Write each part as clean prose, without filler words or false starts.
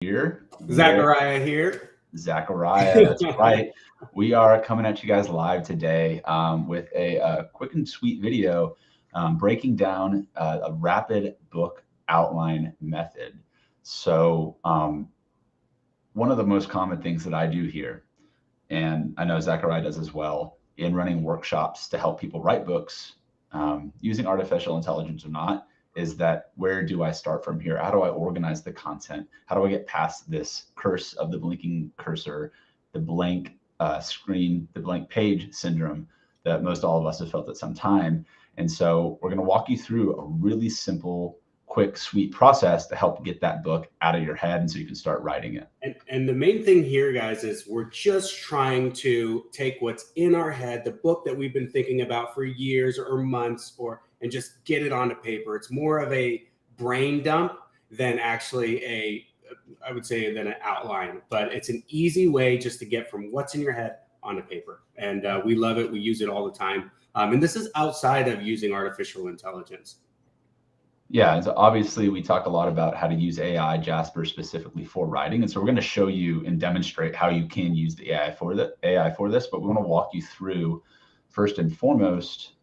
here. Zachariah here. Zachariah, that's right. We are coming at you guys live today with a quick and sweet video breaking down a rapid book outline method. So one of the most common things that I do here, and I know Zachariah does as well, in running workshops to help people write books using artificial intelligence or not, is that where do I start from here? How do I organize the content? How do I get past this curse of the blinking cursor, the blank screen, the blank page syndrome that most all of us have felt at some time? And so we're going to walk you through a really simple, quick, sweet process to help get that book out of your head and so you can start writing it. And the main thing here, guys, is we're just trying to take what's in our head, the book that we've been thinking about for years or months, and just get it onto paper. It's more of a brain dump than actually I would say, than an outline. But it's an easy way just to get from what's in your head onto paper. And we love it. We use it all the time. And this is outside of using artificial intelligence. Yeah, and so obviously we talk a lot about how to use AI, Jasper, specifically for writing. And so we're going to show you and demonstrate how you can use the AI for this, but we want to walk you through first and foremost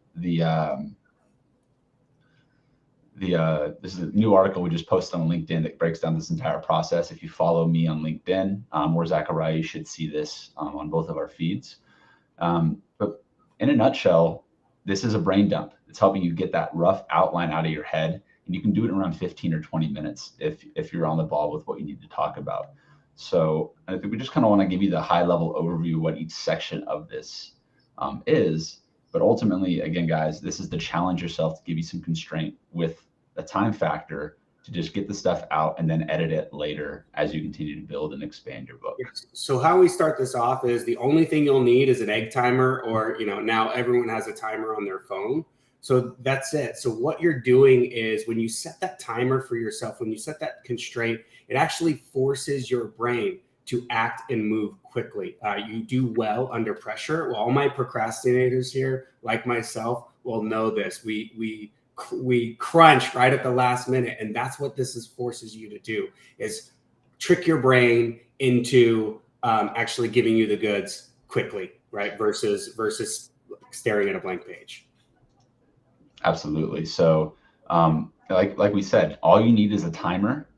this is a new article we just posted on LinkedIn that breaks down this entire process. If you follow me on LinkedIn or Zachariah, you should see this on both of our feeds. But in a nutshell, this is a brain dump. It's helping you get that rough outline out of your head. And you can do it in around 15 or 20 minutes if you're on the ball with what you need to talk about. So I think we just kind of want to give you the high level overview of what each section of this is. But ultimately, again, guys, this is to challenge yourself to give you some constraint with a time factor to just get the stuff out and then edit it later as you continue to build and expand your book. So how we start this off is the only thing you'll need is an egg timer, or now everyone has a timer on their phone. So that's it. So what you're doing is when you set that timer for yourself, when you set that constraint, it actually forces your brain to act and move quickly. You do well under pressure. Well, all my procrastinators here, like myself, will know this. We crunch right at the last minute, and that's what this forces you to do, is trick your brain into actually giving you the goods quickly, right? Versus staring at a blank page. Absolutely. So like we said, all you need is a timer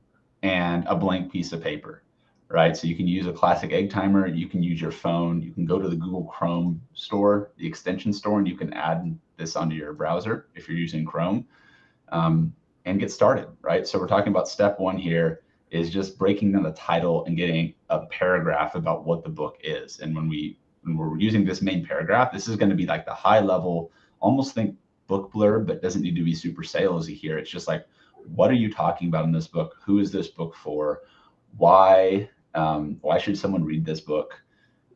and a blank piece of paper, right? So you can use a classic egg timer. You can use your phone. You can go to the Google Chrome store, the extension store, and you can add this onto your browser if you're using Chrome and get started, right? So we're talking about step one here is just breaking down the title and getting a paragraph about what the book is. And when we're using this main paragraph, this is going to be like the high level, almost think book blurb, but doesn't need to be super salesy here. It's just like, what are you talking about in this book? Who is this book for? Why should someone read this book?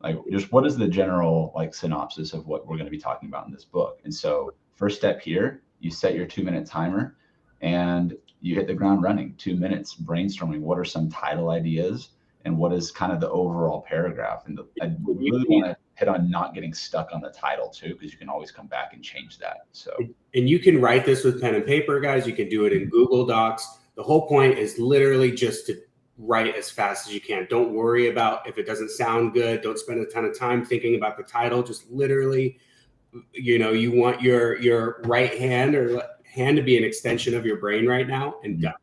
Like, just what is the general synopsis of what we're going to be talking about in this book? And so first step here, you set your 2-minute timer and you hit the ground running. 2 minutes brainstorming. What are some title ideas and what is kind of the overall paragraph? And I really want to hit on not getting stuck on the title too, because you can always come back and change that. So, and you can write this with pen and paper, guys. You can do it in Google Docs. The whole point is literally just to write as fast as you can. Don't worry about if it doesn't sound good. Don't spend a ton of time thinking about the title. Just literally, you want your right hand or hand to be an extension of your brain right now, and done.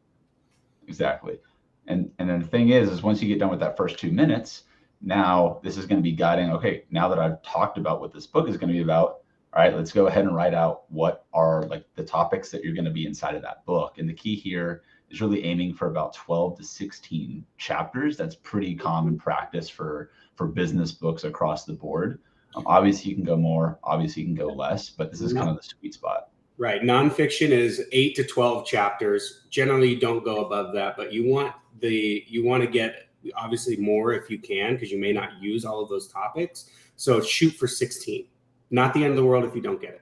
Exactly. And then the thing is once you get done with that first 2 minutes, now this is going to be guiding, okay, now that I've talked about what this book is going to be about, all right, let's go ahead and write out what are the topics that you're going to be inside of that book. And the key here is really aiming for about 12 to 16 chapters. That's pretty common practice for business books across the board. Obviously you can go more, obviously you can go less, but this is kind of the sweet spot. Right. Nonfiction is 8 to 12 chapters. Generally, you don't go above that, but you want to get obviously more if you can, because you may not use all of those topics. So shoot for 16. Not the end of the world if you don't get it.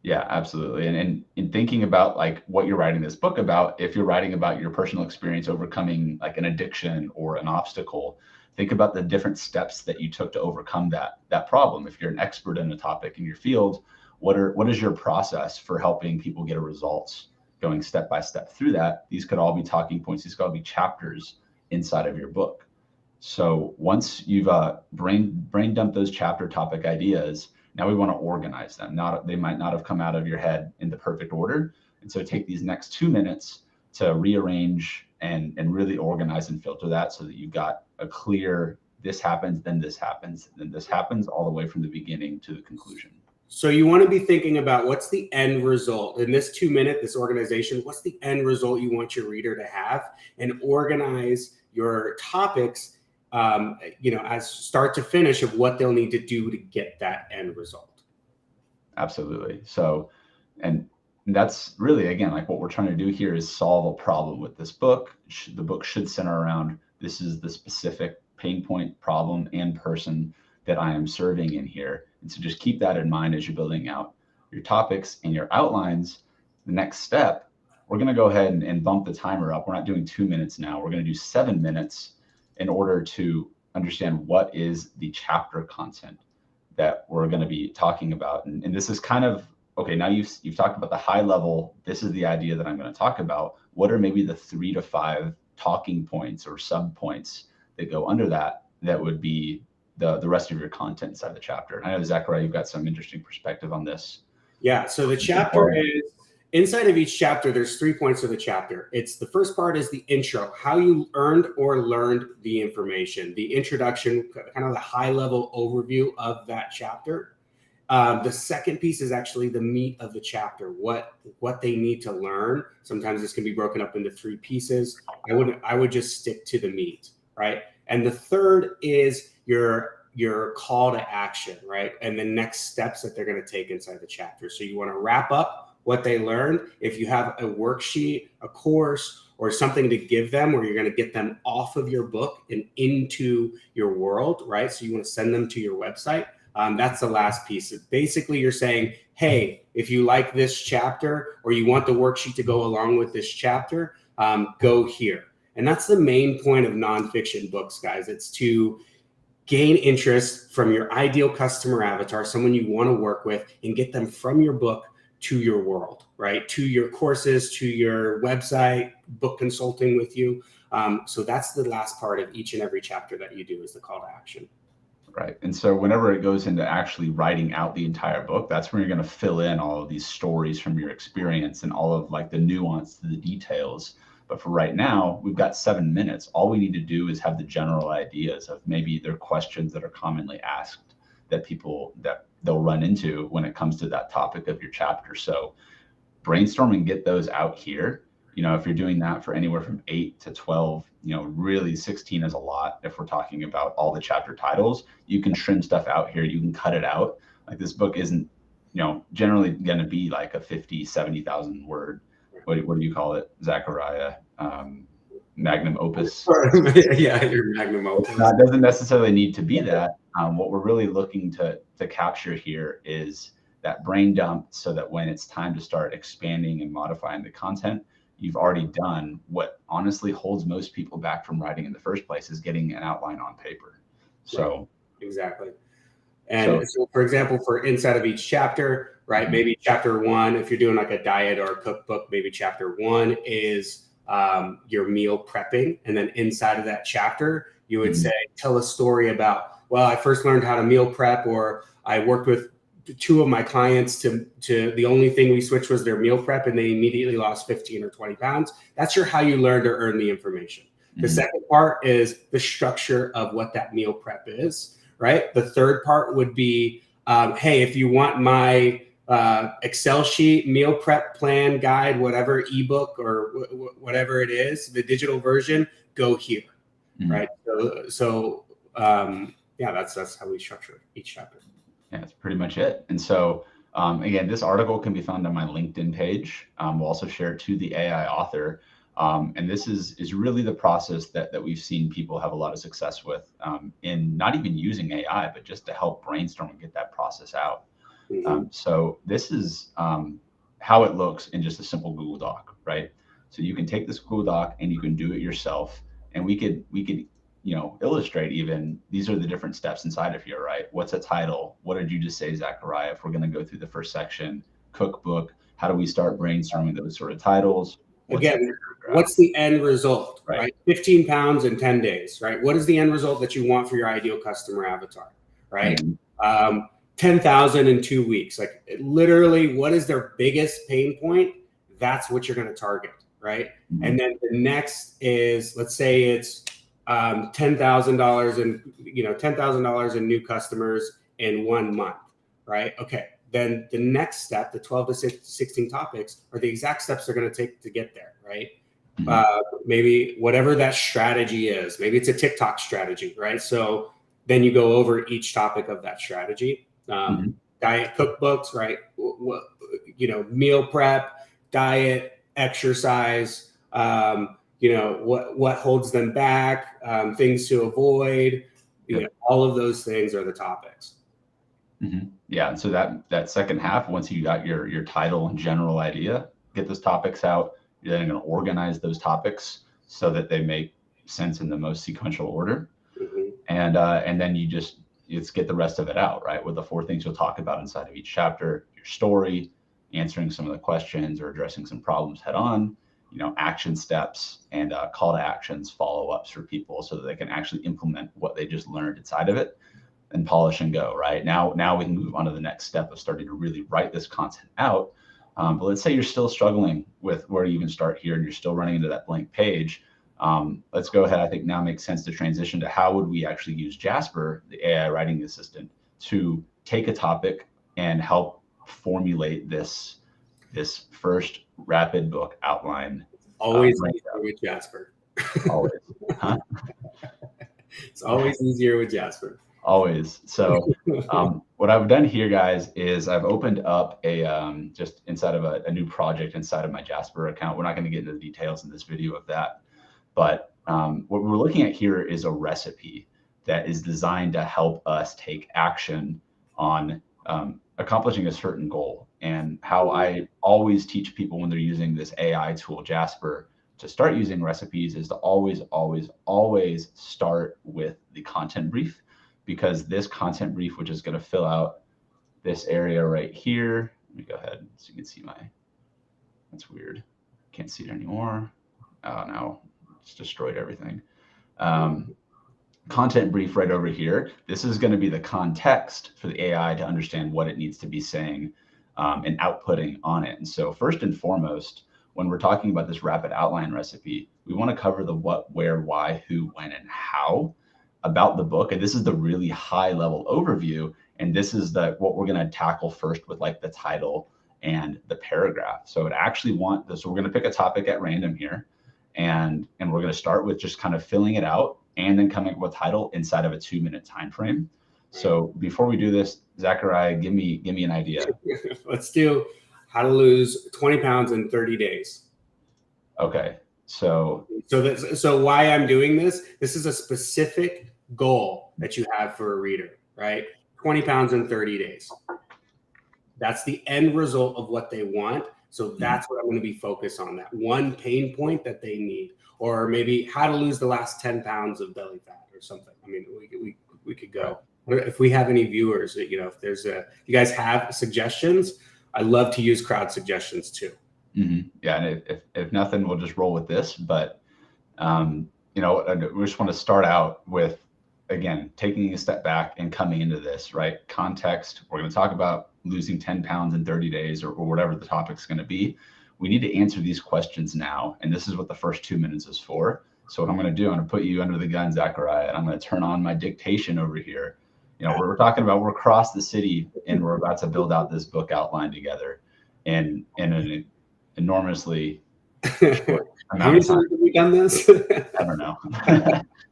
Yeah, absolutely. And in thinking about what you're writing this book about, if you're writing about your personal experience overcoming an addiction or an obstacle, think about the different steps that you took to overcome that problem. If you're an expert in a topic in your field, what is your process for helping people get results, going step by step through that? These could all be talking points. These could all be chapters inside of your book. So once you've brain dumped those chapter topic ideas, now we want to organize them. They might not have come out of your head in the perfect order. And so take these next 2 minutes to rearrange and really organize and filter that so that you've got a clear, this happens, then this happens, then this happens, all the way from the beginning to the conclusion. So you want to be thinking about what's the end result in this 2 minute, this organization, what's the end result you want your reader to have, and organize your topics, as start to finish of what they'll need to do to get that end result. Absolutely. So, and that's really, again, like what we're trying to do here is solve a problem with this book. The book should center around, this is the specific pain point, problem, and person that I am serving in here. And so just keep that in mind as you're building out your topics and your outlines. The next step, we're going to go ahead and bump the timer up. We're not doing 2 minutes now. We're going to do 7 minutes in order to understand what is the chapter content that we're going to be talking about. And this is kind of, okay, now you've talked about the high level. This is the idea that I'm going to talk about. What are maybe the 3 to 5 talking points or sub points that go under that would be the rest of your content inside the chapter? I know, Zachariah, you've got some interesting perspective on this. Yeah, so the chapter is, inside of each chapter, there's 3 points of the chapter. It's the first part is the intro, how you earned or learned the information, the introduction, kind of the high level overview of that chapter. The second piece is actually the meat of the chapter, what they need to learn. Sometimes this can be broken up into 3 pieces. I would just stick to the meat, right? And the third is your call to action, right? And the next steps that they're going to take inside the chapter. So you want to wrap up what they learned. If you have a worksheet, a course, or something to give them where you're going to get them off of your book and into your world, right? So you want to send them to your website. That's the last piece. Basically, you're saying, hey, if you like this chapter or you want the worksheet to go along with this chapter, go here. And that's the main point of nonfiction books, guys. It's to gain interest from your ideal customer avatar, someone you want to work with, and get them from your book to your world, right? To your courses, to your website, book consulting with you. So that's the last part of each and every chapter that you do is the call to action. Right. And so whenever it goes into actually writing out the entire book, that's when you're going to fill in all of these stories from your experience and all of like the nuance to the details. But for right now, we've got 7 minutes. All we need to do is have the general ideas of maybe their questions that are commonly asked that they'll run into when it comes to that topic of your chapter. So brainstorm and get those out here. If you're doing that for anywhere from 8 to 12, really 16 is a lot. If we're talking about all the chapter titles, you can trim stuff out here. You can cut it out. Like this book isn't, generally going to be like a 50, 70,000 word. What do you call it, Zachariah? Magnum opus. Yeah, your magnum opus. It doesn't necessarily need to be that. What we're really looking to capture here is that brain dump, so that when it's time to start expanding and modifying the content, you've already done what honestly holds most people back from writing in the first place, is getting an outline on paper. So right. Exactly. And so, for example, for inside of each chapter, right? Maybe chapter 1, if you're doing like a diet or a cookbook, maybe chapter 1 is your meal prepping. And then inside of that chapter, you would say, tell a story about, well, I first learned how to meal prep, or I worked with 2 of my clients to the only thing we switched was their meal prep, and they immediately lost 15 or 20 pounds. That's how you learn to earn the information. The second part is the structure of what that meal prep is, right? The third part would be, hey, if you want my Excel sheet, meal prep plan guide, whatever, ebook or whatever it is, the digital version, go here, right? So yeah, that's how we structure each chapter. Yeah, that's pretty much it. And so again, this article can be found on my LinkedIn page. We'll also share it to the AI author. And this is really the process that we've seen people have a lot of success with in not even using AI, but just to help brainstorm and get that process out. So this is how it looks in just a simple Google Doc, right? So you can take this Google Doc and you can do it yourself. And we could illustrate even, these are the different steps inside of here, right? What's a title? What did you just say, Zachariah? If we're going to go through the first section, cookbook, how do we start brainstorming those sort of titles? Again, what's the end result, Right. right? 15 pounds in 10 days, right? What is the end result that you want for your ideal customer avatar, right? 10,000 in 2 weeks. Like literally, what is their biggest pain point? That's what you're going to target, right? And then the next is, let's say it's $10,000 and $10,000 in new customers in 1 month, right? Okay. Then the next step, the 12 to 16 topics, are the exact steps they're going to take to get there, right? Maybe whatever that strategy is, maybe it's a TikTok strategy, right? So then you go over each topic of that strategy. Diet cookbooks, right? Meal prep, diet, exercise, what holds them back, things to avoid, all of those things are the topics. Yeah, and so that second half, once you got your title and general idea, get those topics out. You're then going to organize those topics so that they make sense in the most sequential order, and then let's get the rest of it out, right? With the 4 things you'll talk about inside of each chapter: your story, answering some of the questions or addressing some problems head on, action steps and call to actions, follow-ups for people so that they can actually implement what they just learned inside of it. And polish and go, right? Now we can move on to the next step of starting to really write this content out. But let's say you're still struggling with where to even start here and you're still running into that blank page. Let's go ahead. I think now makes sense to transition to how would we actually use Jasper, the AI writing assistant, to take a topic and help formulate this first rapid book outline. Always easier with Jasper. Always. Huh? It's always easier with Jasper. Always. So what I've done here, guys, is I've opened up a just inside of a new project inside of my Jasper account. We're not going to get into the details in this video of that, but what we're looking at here is a recipe that is designed to help us take action on accomplishing a certain goal. And how I always teach people when they're using this AI tool, Jasper, to start using recipes is to always, always, always start with the content brief. Because this content brief, which is going to fill out this area right here. Let me go ahead so you can see that's weird. Can't see it anymore. Oh no, it's destroyed everything. Content brief right over here. This is going to be the context for the AI to understand what it needs to be saying and outputting on it. And so first and foremost, when we're talking about this rapid outline recipe, we want to cover the what, where, why, who, when, and how about the book. And this is the really high level overview. And this is what we're going to tackle first with like the title and the paragraph. So so we're going to pick a topic at random here and we're going to start with just kind of filling it out and then coming up with a title inside of a 2-minute time frame. So before we do this, Zachariah, give me an idea. Let's do how to lose 20 pounds in 30 days. Okay. So why I'm doing this is a specific goal that you have for a reader, right? 20 pounds in 30 days. That's the end result of what they want. So that's what I'm going to be focused on, that one pain point that they need, or maybe how to lose the last 10 pounds of belly fat or something. I mean, we could go. If we have any viewers, if there's you guys have suggestions, I love to use crowd suggestions too. Yeah, and if nothing, we'll just roll with this. But we just want to start out with, again, taking a step back and coming into this, right? Context. We're going to talk about losing 10 pounds in 30 days or whatever the topic's going to be. We need to answer these questions now. And this is what the first 2 minutes is for. So what I'm going to do, I'm going to put you under the gun, Zachariah, and I'm going to turn on my dictation over here. We're talking about, we're across the city and we're about to build out this book outline together in an enormously short amount of time. Have we done this? I don't know.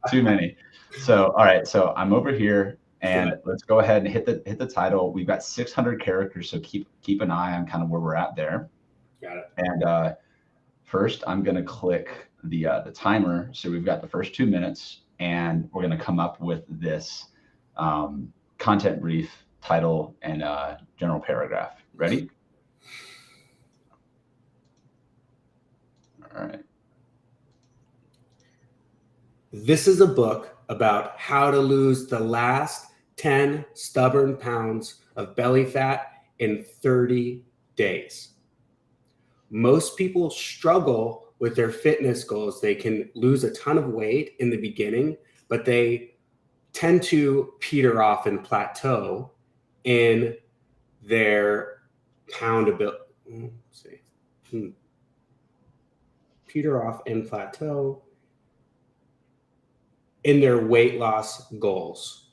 Too many. So, all right. So I'm over here and let's go ahead and hit the title. We've got 600 characters. So keep an eye on kind of where we're at there. Got it. And first I'm going to click the timer. So we've got the first 2 minutes and we're going to come up with this content brief, title, and general paragraph. Ready? All right. This is a book about how to lose the last 10 stubborn pounds of belly fat in 30 days. Most people struggle with their fitness goals, they can lose a ton of weight in the beginning, but they tend to peter off and plateau in their pound ability. Let's see. Peter off and plateau in their weight loss goals.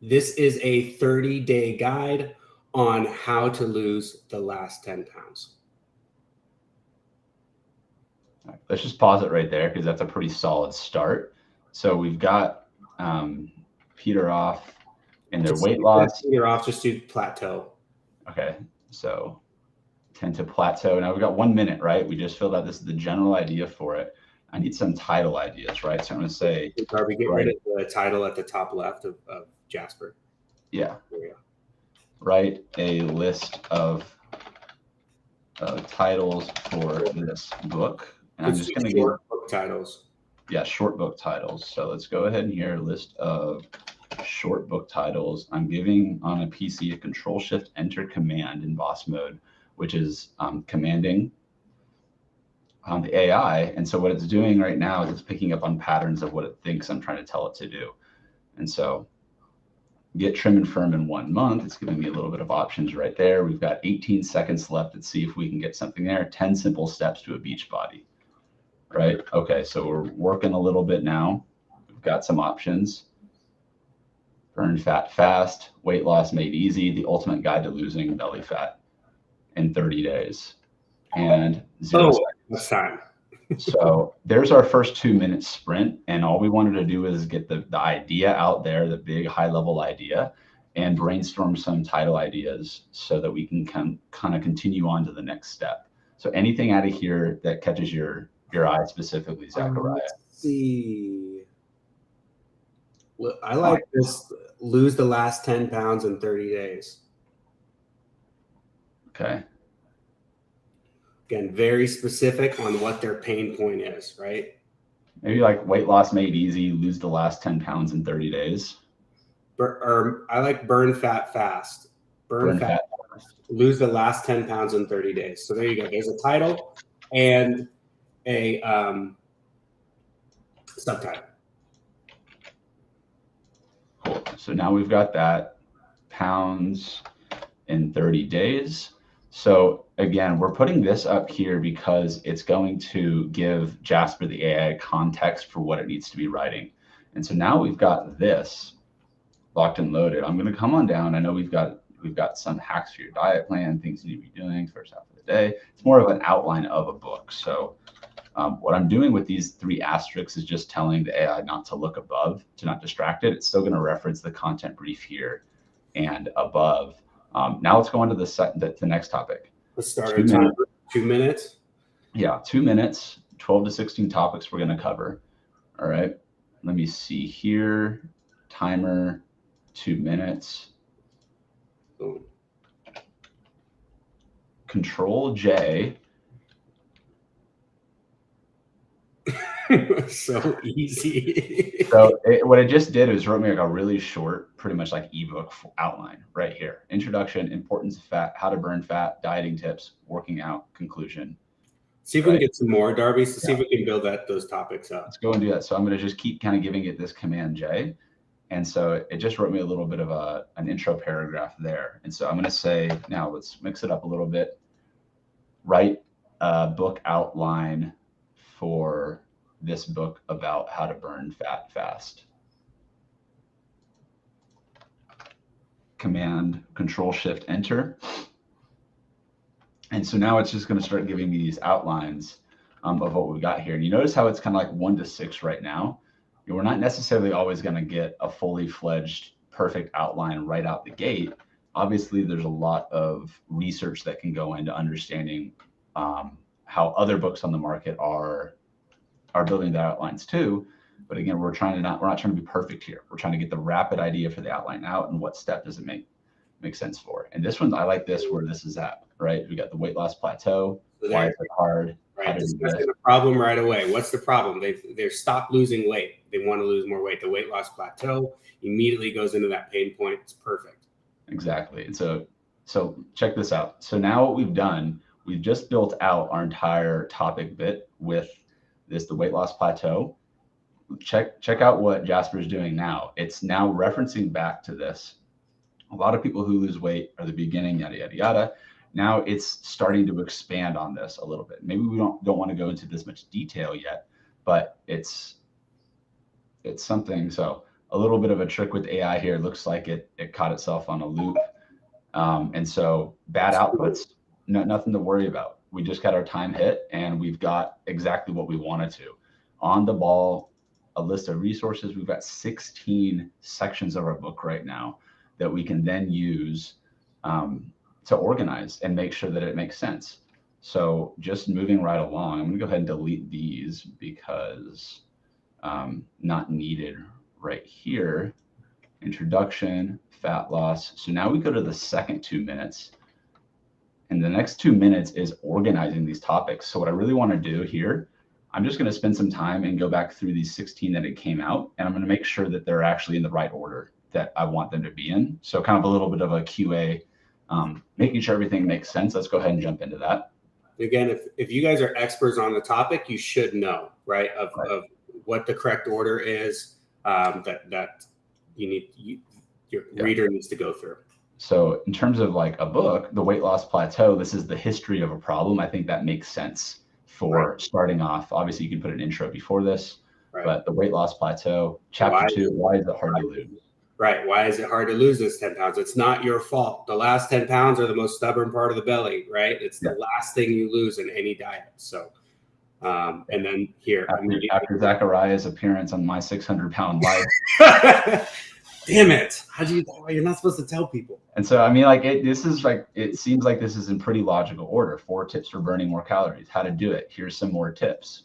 This is a 30-day guide on how to lose the last 10 pounds. Let's just pause it right there because that's a pretty solid start. So we've got peter off in their weight loss. Peter off, just do plateau. Okay, so tend to plateau. Now we've got 1 minute, right? We just filled out this is the general idea for it. I need some title ideas, right? So I'm going to say, Darby, get rid of the title at the top left of Jasper. Yeah. There we go. Write a list of titles for this book. And I'm just going to give book titles. Yeah, short book titles. So let's go ahead and here, list of short book titles. I'm giving on a PC a Control-Shift-Enter command in boss mode, which is commanding the AI. And so what it's doing right now is it's picking up on patterns of what it thinks I'm trying to tell it to do. And so get trim and firm in 1 month. It's giving me a little bit of options right there. We've got 18 seconds left. Let's see if we can get something there. 10 simple steps to a beach body. Right? Okay, so we're working a little bit now. We've got some options. Burn fat fast, weight loss made easy, the ultimate guide to losing belly fat in 30 days. And 0 seconds. Time. So there's our first 2-minute sprint. And all we wanted to do is get the idea out there, the big high level idea, and brainstorm some title ideas so that we can kind of continue on to the next step. So anything out of here that catches your eye specifically, Zachariah? Let's see. I like this. Lose the last 10 pounds in 30 days. Okay. Again, very specific on what their pain point is, right? Maybe like weight loss made easy, lose the last 10 pounds in 30 days. Or I like burn fat fast. Burn fat fast. Lose the last 10 pounds in 30 days. So there you go. There's a title and a subtitle. Cool. So now we've got that pounds in 30 days. So again, we're putting this up here because it's going to give Jasper the AI context for what it needs to be writing. And so now we've got this locked and loaded. I'm going to come on down. I know we've got some hacks for your diet plan, things you need to be doing first half of the day. It's more of an outline of a book. So what I'm doing with these 3 asterisks is just telling the AI not to look above, to not distract it. It's still going to reference the content brief here and above. Now let's go on to the next topic. Let's start our timer. 2 minutes. Yeah, 2 minutes, 12 to 16 topics we're going to cover. All right. Let me see here. Timer, 2 minutes. Boom. Control J. So easy. So what it just did is wrote me like a really short, pretty much like ebook outline right here. Introduction, importance of fat, how to burn fat, dieting tips, working out, conclusion. See if we can get some more, Darby. So see if we can build those topics up. Let's go and do that. So I'm going to just keep kind of giving it this command J. And so it just wrote me a little bit of an intro paragraph there. And so I'm going to say, now let's mix it up a little bit. Write a book outline for this book about how to burn fat fast. Command, Control, Shift, Enter. And so now it's just going to start giving me these outlines of what we've got here. And you notice how it's kind of like 1 to 6 right now. We're not necessarily always going to get a fully fledged perfect outline right out the gate. Obviously, there's a lot of research that can go into understanding how other books on the market are building their outlines too. But again, we're not trying to be perfect here. We're trying to get the rapid idea for the outline out and what step does it make sense for. And this one, I like this where this is at, right? We got the weight loss plateau. So why is it hard? Right. Discussing the problem right away. What's the problem? They're stopped losing weight. They want to lose more weight. The weight loss plateau immediately goes into that pain point. It's perfect. Exactly. And so check this out. So now what we've done, we've just built out our entire topic bit with the weight loss plateau. Check out what Jasper is doing now. It's now referencing back to this. A lot of people who lose weight are the beginning, yada, yada, yada. Now it's starting to expand on this a little bit. Maybe we don't want to go into this much detail yet, but it's something. So a little bit of a trick with AI here. Looks like it caught itself on a loop. And so bad outputs, nothing to worry about. We just got our time hit and we've got exactly what we wanted to. On the ball, a list of resources. We've got 16 sections of our book right now that we can then use to organize and make sure that it makes sense. So just moving right along, I'm gonna go ahead and delete these because not needed right here. Introduction, fat loss. So now we go to the second 2 minutes. And the next 2 minutes is organizing these topics. So what I really want to do here, I'm just going to spend some time and go back through these 16 that it came out. And I'm going to make sure that they're actually in the right order that I want them to be in. So kind of a little bit of a QA, making sure everything makes sense. Let's go ahead and jump into that. Again, if you guys are experts on the topic, you should know, right, of what the correct order is that your reader needs to go through. So in terms of like a book, The Weight Loss Plateau, this is the history of a problem. I think that makes sense for starting off. Obviously, you can put an intro before this, but The Weight Loss Plateau, chapter 2, why is it hard to lose? Right. Why is it hard to lose this 10 pounds? It's not your fault. The last 10 pounds are the most stubborn part of the belly, right? It's the last thing you lose in any diet. So, and then here. After Zachariah's appearance on My 600-Pound Life. Damn it. You're not supposed to tell people. And so, I mean, like it seems like this is in pretty logical order. 4 tips for burning more calories, how to do it. Here's some more tips,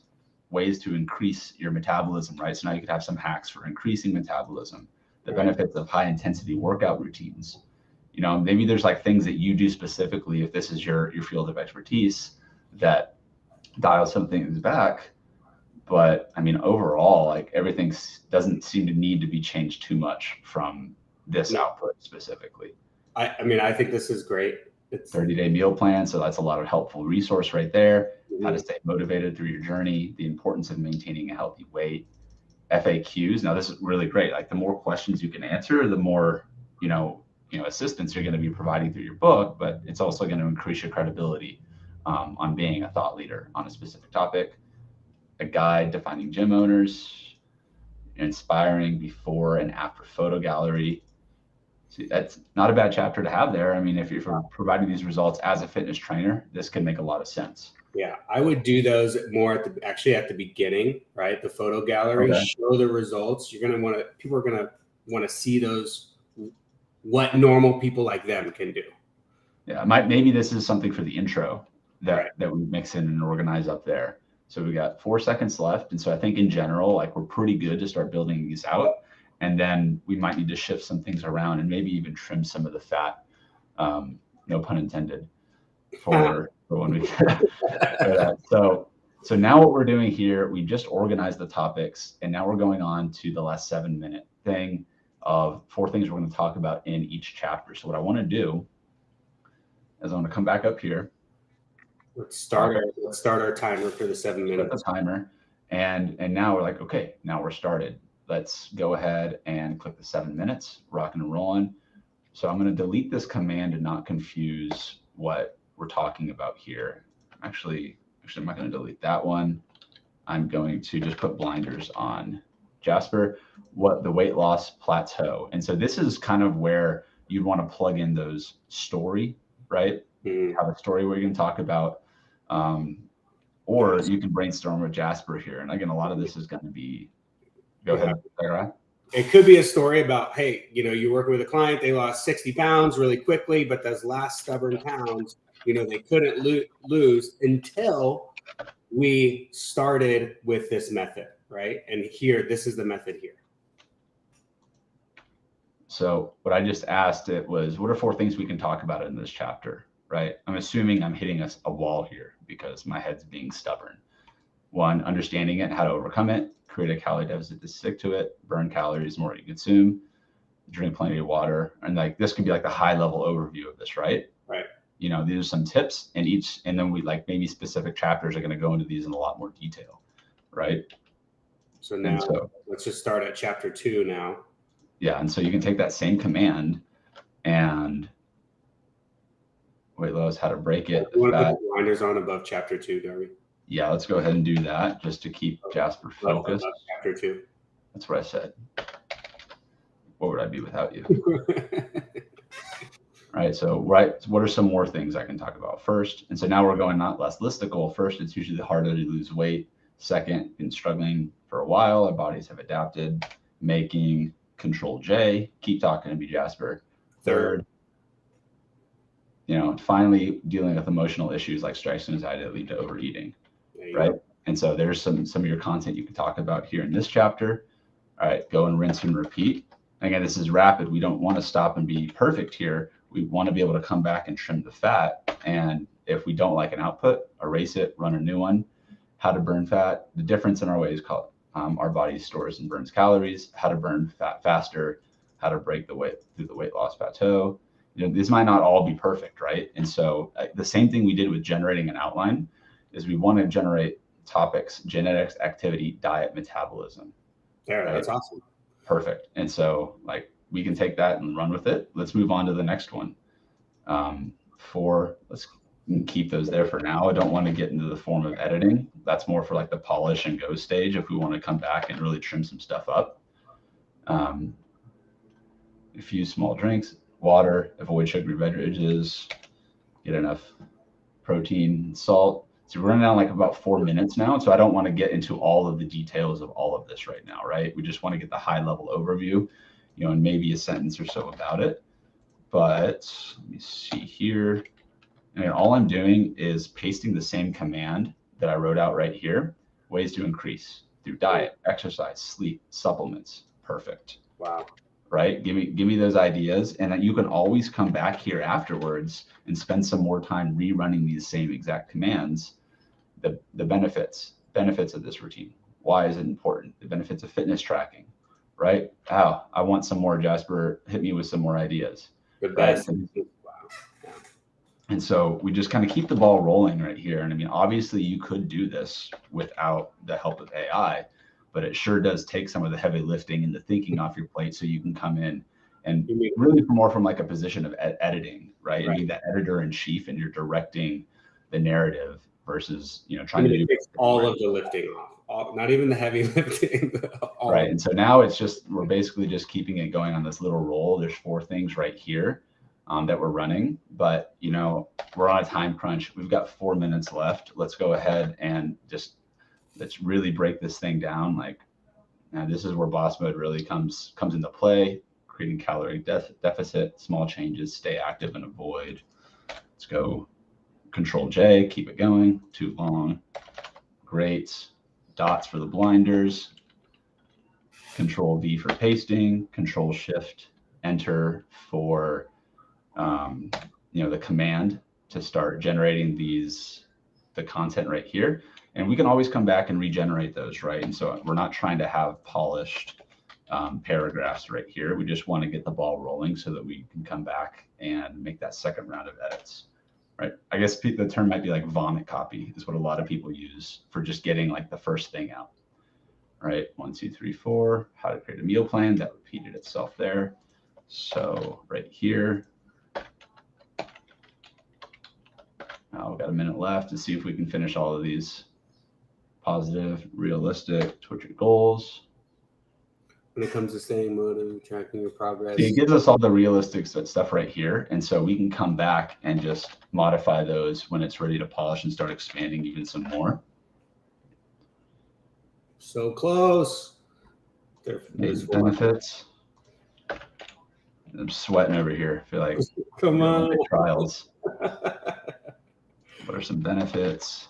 ways to increase your metabolism, right? So now you could have some hacks for increasing metabolism, the benefits of high intensity workout routines. You know, maybe there's like things that you do specifically, if this is your field of expertise, that dial some things back. But I mean, overall, like everything doesn't seem to need to be changed too much from this output specifically. I mean, I think this is great. It's 30-day meal plan. So that's a lot of helpful resource right there. How to stay motivated through your journey, the importance of maintaining a healthy weight, FAQs. Now this is really great. Like the more questions you can answer, the more, assistance you're going to be providing through your book, but it's also going to increase your credibility on being a thought leader on a specific topic. A guide defining gym owners, inspiring before and after photo gallery. See, that's not a bad chapter to have there. I mean, if you're providing these results as a fitness trainer, this can make a lot of sense. Yeah, I would do those more at the beginning, right? The photo gallery, show the results. People are gonna want to see those, what normal people like them can do. Yeah, maybe this is something for the intro that we mix in and organize up there. So we got 4 seconds left. And so I think in general, like we're pretty good to start building these out. And then we might need to shift some things around and maybe even trim some of the fat, no pun intended, for when we get that. So now what we're doing here, we just organized the topics and now we're going on to the last 7-minute thing of 4 things we're going to talk about in each chapter. So what I want to do is I want to come back up here. Let's start our timer for the 7 minutes. Set the timer, and now we're like, okay, now we're started. Let's go ahead and click the 7 minutes, rocking and rolling. So I'm going to delete this command to not confuse what we're talking about here. Actually, I'm not going to delete that one. I'm going to just put blinders on Jasper. What the weight loss plateau, and so this is kind of where you want to plug in those story, right? Have a story where you can talk about, or you can brainstorm with Jasper here. And again, a lot of this is going to be, go ahead, Sarah. It could be a story about, hey, you're working with a client, they lost 60 pounds really quickly, but those last stubborn pounds, they couldn't lose until we started with this method, right? And here, this is the method here. So what I just asked it was, what are 4 things we can talk about in this chapter? Right? I'm assuming I'm hitting a wall here because my head's being stubborn. 1, understanding it, how to overcome it, create a calorie deficit to stick to it, burn calories more you consume, drink plenty of water. And like this could be like the high level overview of this, right? Right. you know, these are some tips, and then we like maybe specific chapters are going to go into these in a lot more detail, right? So now let's just start at chapter 2 now. Yeah, and so you can take that same command and weight loss, how to break it. You want to put the blinders on above chapter 2, Darby? Yeah, let's go ahead and do that just to keep Jasper focused. Chapter 2. That's what I said. What would I be without you? Right. So, what are some more things I can talk about first? And so now we're going not less listicle. First, it's usually harder to lose weight. Second, been struggling for a while. Our bodies have adapted. Making Control J. Keep talking to me, Jasper. Third, you know, finally dealing with emotional issues like stress and anxiety that lead to overeating. Right. Go. And so there's some of your content you can talk about here in this chapter. All right, go and rinse and repeat. Again, this is rapid. We don't want to stop and be perfect here. We want to be able to come back and trim the fat. And if we don't like an output, erase it, run a new one. How to burn fat. The difference in our way is called our body stores and burns calories. How to burn fat faster. How to break the weight through the weight loss plateau. You know, this might not all be perfect, right? And so the same thing we did with generating an outline is we want to generate topics: genetics, activity, diet, metabolism. There, right? That's awesome. Perfect. And so like we can take that and run with it. Let's move on to the next one. 4, let's keep those there for now. I don't want to get into the form of editing. That's more for like the polish and go stage if we want to come back and really trim some stuff up. A few small drinks, water, avoid sugary beverages, get enough protein, salt. So we're running down like about 4 minutes now. So I don't want to get into all of the details of all of this right now, right? We just want to get the high level overview, you know, and maybe a sentence or so about it. But let me see here. And all I'm doing is pasting the same command that I wrote out right here. Ways to increase through diet, exercise, sleep, supplements. Perfect. Wow. Right? Give me those ideas, and that you can always come back here afterwards and spend some more time rerunning these same exact commands. The benefits of this routine. Why is it important? The benefits of fitness tracking, right? Oh, I want some more, Jasper. Hit me with some more ideas. The best. Right? Wow. Yeah. And so we just kind of keep the ball rolling right here. And I mean, obviously you could do this without the help of AI, but it sure does take some of the heavy lifting and the thinking off your plate so you can come in and really more from like a position of editing, right? And be the editor in chief, and you're directing the narrative versus, you know, trying to do all of the lifting off, not even the heavy lifting. Right. And so now it's just, we're basically just keeping it going on this little roll. There's 4 things right here that we're running, but you know, we're on a time crunch. We've got 4 minutes left. Let's go ahead and let's really break this thing down. Like, now this is where boss mode really comes into play. Creating calorie deficit, small changes, stay active and avoid. Let's go. Control J, keep it going. Too long. Great. Dots for the blinders. Control V for pasting. Control Shift Enter for you know, the command to start generating the content right here. And we can always come back and regenerate those, right? And so we're not trying to have polished paragraphs right here. We just want to get the ball rolling so that we can come back and make that second round of edits. Right. I guess the term might be like vomit copy is what a lot of people use for just getting like the first thing out. Right. 1, 2, 3, 4. How to create a meal plan. That repeated itself there. So right here. Now we've got a minute left to see if we can finish all of these. Positive, realistic, towards your goals. When it comes to staying motivated, tracking your progress. It gives us all the realistic stuff right here. And so we can come back and just modify those when it's ready to polish and start expanding even some more. So close. There's benefits. I'm sweating over here. I feel like come on trials. What are some benefits?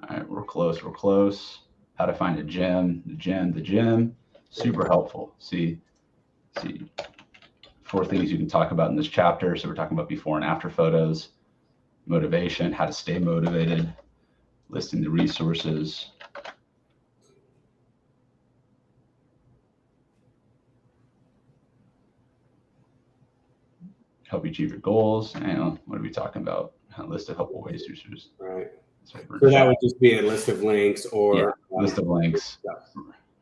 All right, we're close. How to find a gym, the gym. Super helpful. See 4 things you can talk about in this chapter. So we're talking about before and after photos, motivation, how to stay motivated, listing the resources. help you achieve your goals. And what are we talking about? A list of helpful ways to use. Right. So that would just be a list of links or list of links,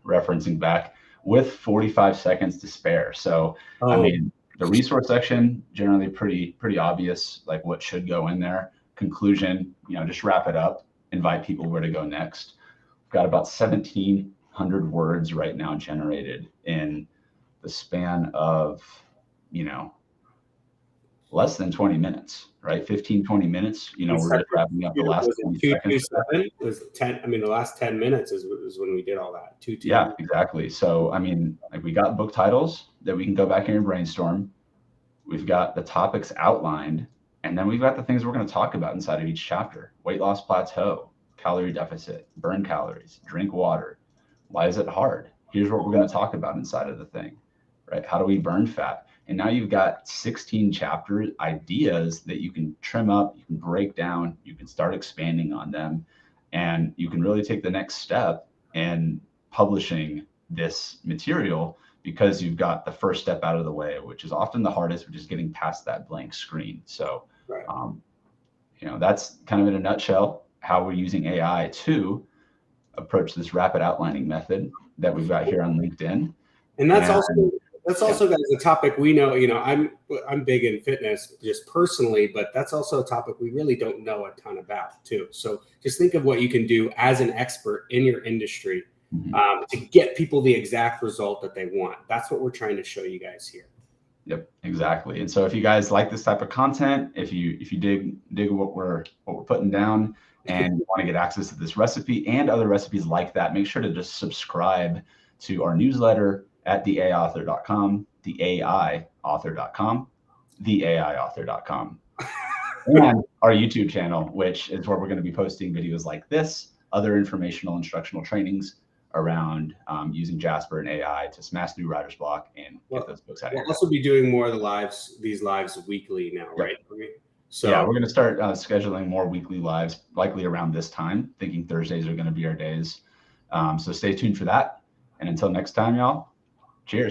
referencing back with 45 seconds to spare. So, I mean, the resource section, generally pretty obvious, like what should go in there. Conclusion, just wrap it up, invite people where to go next. We've got about 1,700 words right now generated in the span of, less than 20 minutes, right? 15, 20 minutes. We're just wrapping up the last 20 seconds. It was 10. I mean, the last 10 minutes is when we did all that. Yeah, exactly. So, I mean, like we got book titles that we can go back here and brainstorm. We've got the topics outlined, and then we've got the things we're going to talk about inside of each chapter. Weight loss plateau, calorie deficit, burn calories, drink water. Why is it hard? Here's what we're going to talk about inside of the thing, right? How do we burn fat? And now you've got 16 chapter ideas that you can trim up, you can break down, you can start expanding on them, and you can really take the next step in publishing this material because you've got the first step out of the way, which is often the hardest, which is getting past that blank screen. So, that's kind of in a nutshell how we're using AI to approach this rapid outlining method that we've got here on LinkedIn. And that's also guys, a topic we know. I'm big in fitness just personally, but that's also a topic we really don't know a ton about too. So just think of what you can do as an expert in your industry to get people the exact result that they want. That's what we're trying to show you guys here. Yep, exactly. And so if you guys like this type of content, if you dig what we're putting down and you want to get access to this recipe and other recipes like that, make sure to just subscribe to our newsletter at theaiauthor.com, theaiauthor.com, theaiauthor.com, and our YouTube channel, which is where we're going to be posting videos like this, other informational instructional trainings around using Jasper and AI to smash through writer's block and get those books out. We'll also be doing more of these lives weekly now, right? So yeah, we're going to start scheduling more weekly lives, likely around this time, thinking Thursdays are going to be our days. So stay tuned for that. And until next time, y'all,